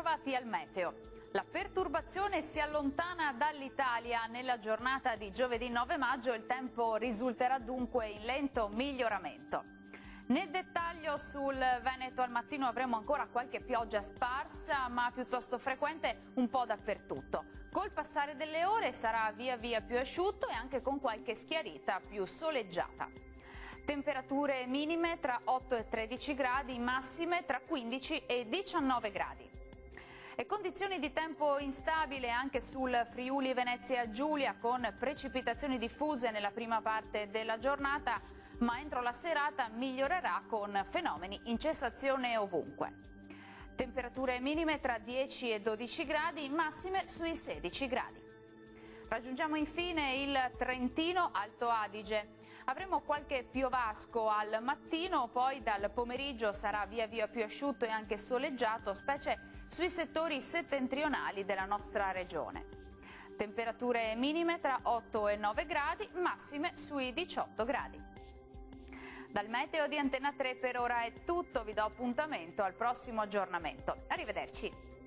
Bentrovati al meteo. La perturbazione si allontana dall'Italia. Nella giornata di giovedì 9 maggio il tempo risulterà dunque in lento miglioramento. Nel dettaglio sul Veneto al mattino avremo ancora qualche pioggia sparsa ma piuttosto frequente un po' dappertutto. Col passare delle ore sarà via via più asciutto e anche con qualche schiarita più soleggiata. Temperature minime tra 8 e 13 gradi, massime tra 15 e 19 gradi. E condizioni di tempo instabile anche sul Friuli Venezia Giulia, con precipitazioni diffuse nella prima parte della giornata, ma entro la serata migliorerà con fenomeni in cessazione ovunque. Temperature minime tra 10 e 12 gradi, massime sui 16 gradi. Raggiungiamo infine il Trentino Alto Adige. Avremo qualche piovasco al mattino, poi dal pomeriggio sarà via via più asciutto e anche soleggiato, specie sui settori settentrionali della nostra regione. Temperature minime tra 8 e 9 gradi, massime sui 18 gradi. Dal meteo di Antena 3 per ora è tutto, vi do appuntamento al prossimo aggiornamento. Arrivederci.